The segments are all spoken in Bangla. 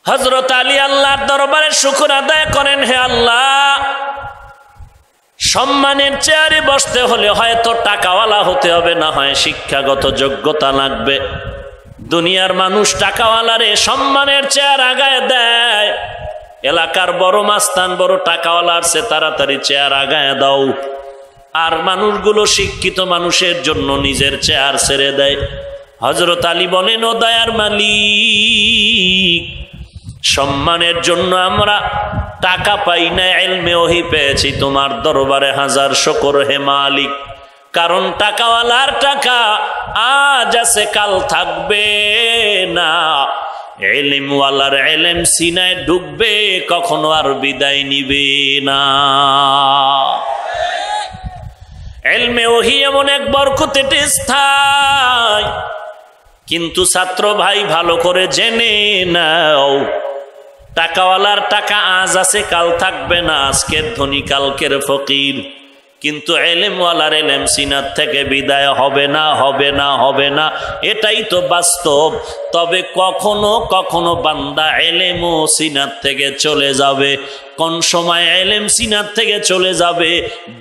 হযরত আলী আল্লাহর দরবারে শুকর আদায় করেন, হে আল্লাহ, সম্মানের চেয়ারে বসতে হলে হয়তো টাকাওয়ালা হতে হবে, না হয় শিক্ষাগত যোগ্যতা লাগবে। দুনিয়ার মানুষ টাকাওয়ালারে সম্মানের চেয়ার আগায় দেয়, এলাকার বড় মাস্তান বড় টাকাওয়ালার সে তাড়াতাড়ি চেয়ার আগায় দাও। আর মানুষগুলো শিক্ষিত মানুষের জন্য নিজের চেয়ার ছেড়ে দেয়। হযরত আলী বলেন, ও দয়ার মালিক, সম্মানের জন্য আমরা টাকা পাই না, ইলমে ওহী পেয়েছি, তোমার দরবারে হাজার শুকর হে মালিক। কারণ টাকাওয়ালার টাকা আজ আছে কাল থাকবে না, ইলমওয়ালার ইলম সিনায় ঢুকবে, কখনো আর বিদায় নিবে না। ইলমে ওহী এমন এক বরকতের স্থান, কিন্তু ছাত্র ভাই ভালো করে জেনে নাও, টাকাওয়ালার টাকা আজ আছে কাল থাকবে না, আজকের ধনী কালকের ফকির, কিন্তু ইলমওয়ালার ইলম সিনাত থেকে বিদায় হবে না, হবে না, হবে না, এটাই তো বাস্তব। তবে কখনো কখনো বান্দা ইলম ও সিনাত থেকে চলে যাবে। কোন সময় ইলম সিনাত থেকে চলে যাবে?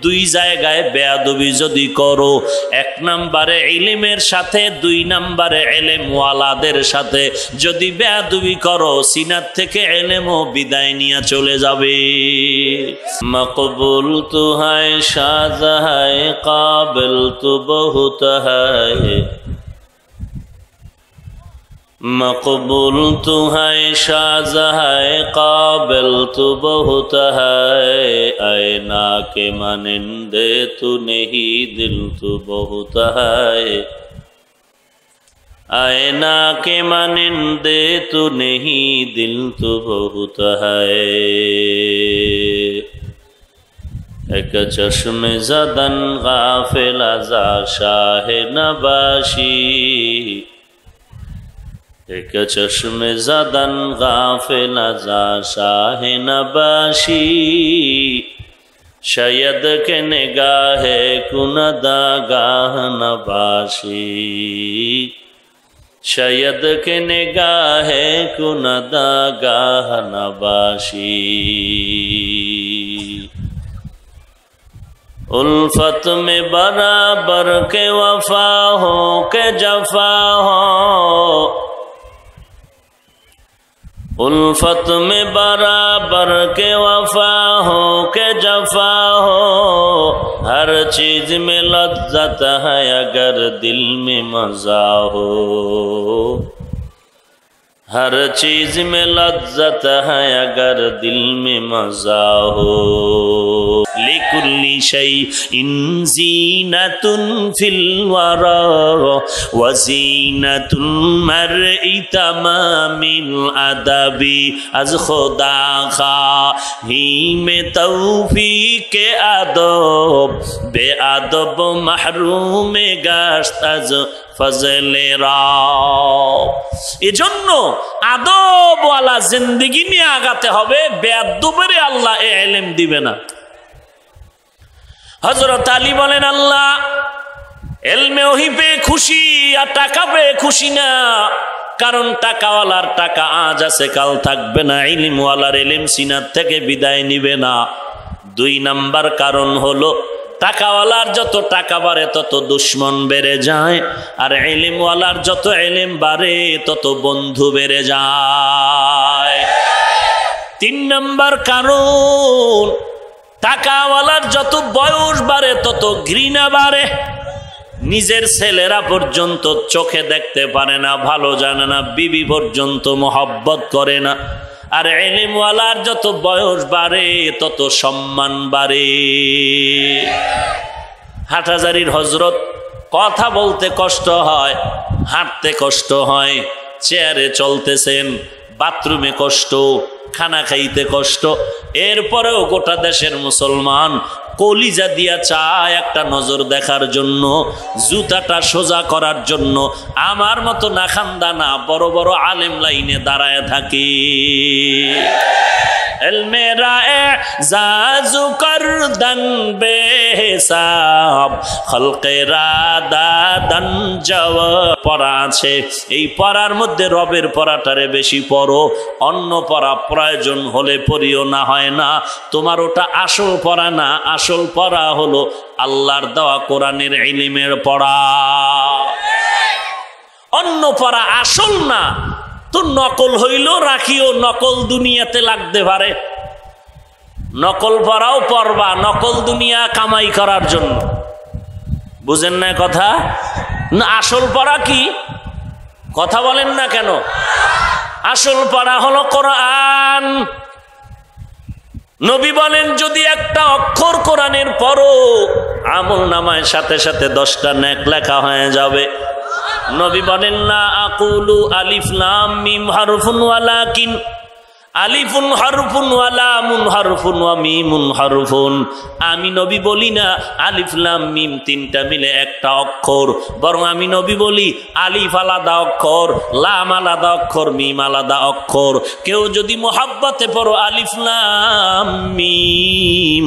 দুই জায়গায় বেয়াদবি যদি করো, এক নম্বরে ইলমের সাথে, দুই নম্বরে ইলমওয়ালাদের সাথে যদি বেয়াদবি করো, সিনাত থেকে ইলমও বিদায় নিয়ে চলে যাবে। মকবুল তু হায় শাহজাহায়, কাবিল তু বহুত হায়, मकबूल तू है शाहजहां, काबिल तू बहुत है, आईना के मानिंदे तू नहीं, दिल तू बहुत है, आईना के मानिंदे तू नहीं, दिल तू बहुत है। एक चश्मे ज़दन गाफिल अज़ा शाह नबाशी, एक चश्मे ज़दन गाफिल अज़ा शाह नबाशी, शायद के निगाहे कुनदा गाह नबाशी, शायद के निगाहे कुनदा गाह नबाशी। उल्फत में बराबर के वफा हो के जफा हो, उल्फत में बराबर के वफा हो के जफा हो, हर चीज में लज्जत है अगर दिल में मजा हो, हर चीज में लज्जत है अगर दिल में मजा हो। लिकुल्ली शैइन ज़ीनतुन फिल वरा व ज़ीनतुल मर्इ तमामिल अदबी, अज़ खुदा खाही में तौफ़ीक़ अदब, बेअदब महरूम गश्त अज़ फज़ले राव। এজন্য আদবওয়ালা জিন্দেগি নিয়ে আগাতে হবে, বেয়াদবের আল্লাহ এ ইলম দিবে না। হযরত আলী বলেন, আল্লাহ ইলমে ওহী পেয়ে খুশি আর টাকা পেয়ে খুশি না, কারণ টাকাওয়ালার টাকা আজ আছে কাল থাকবে না, ইলমওয়ালার ইলম সিনাত থেকে বিদায় নিবে না। দুই নাম্বার কারণ হলো, টাকাওয়ালার যত টাকা বাড়ে তত দুশ্মন বেড়ে যায়, আর ইলমওয়ালার যত ইলম বাড়ে তত বন্ধু বেড়ে যায়। তিন নাম্বার কারণ, টাকাওয়ালার যত বয়স বাড়ে তত ঘৃণা বাড়ে। নিজের ছেলেরা পর্যন্ত চোখে দেখতে পারে না, ভালো জানে না, বিবি পর্যন্ত মহব্বত করে না। আর ইলমওয়ালার যত বয়স বাড়ে তত সম্মান বাড়ে। হাটহাজারীর হযরত, কথা বলতে কষ্ট হয়, হাঁটতে কষ্ট হয়, চেয়ারে চলতেছেন, বাথরুমে কষ্ট, খানা খাইতে কষ্ট, এরপরেও গোটা দেশের মুসলমান কলিজা দিয়া চায় একটা নজর দেখার জন্য, জুতাটা সোজা করার জন্য। আমার মতো নাখান্দা না, বড় বড় আলেম লাইনে দাঁড়ায় থাকে। इल्मे राए जाजु करदन बेहिसाब खलके रादा दन जव পড়া আছে এই পড়ার মধ্যে রবের পড়াটারে বেশি পড়ো অন্য পড়া প্রয়োজন হলে পড়িও না হয় না তোমার ওটা আসল পড়া না আসল পড়া হলো আল্লাহর দেওয়া কোরআনের ইলমের পড়া অন্য পড়া আসল না তো নকল হইল রাখিও নকল দুনিয়াতে লাগতে পারে নকল পড়াও পড়বা নকল দুনিয়া কামাই করার জন্য বুঝেন না কথা না আসল পড়া কি কথা বলেন না কেন আসল পড়া হলো কোরআন নবী বলেন যদি একটা অক্ষর কোরআনের পড়ো আমলনামায় সাথে সাথে 10টা নেক লেখা হয়ে যাবে নবী বলেন না আকুলু আলিফ লাম মিম হারফুন ওয়ালাকিন আলিফুন হারফুন ওয়া লামুন হারফুন ওয়া মিমুন হারফুন আমি নবী বলি না আলিফ লাম মিম তিনটা মিলে একটা অক্ষর বরং আমি নবী বলি আলিফ আলাদা অক্ষর লাম আলাদা অক্ষর মিম আলাদা অক্ষর কেউ যদি মোহাব্বতে পড়ো আলিফ লাম মিম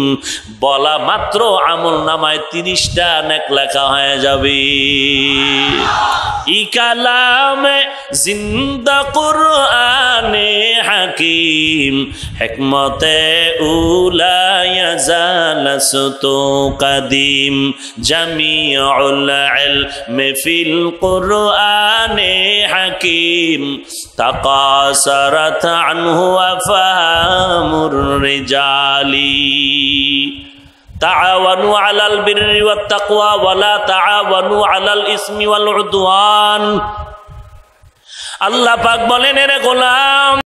বলা মাত্র আমলনামায় 30টা নেক লেখা হয়ে যাবে ই কালামে জিন্দা কুরআনে হাকিম হিকমতে উলা ইয়াজালাসতু কাদিম জামিউল ইলমি ফিল কুরআনে হাকিম তাকাসারাত আনহু আফহামুর রিজালি تعاونوا على البر والتقوى ولا تعاونوا على الإثم والعدوان আল্লাহ পাক বলেন এরে গোলাম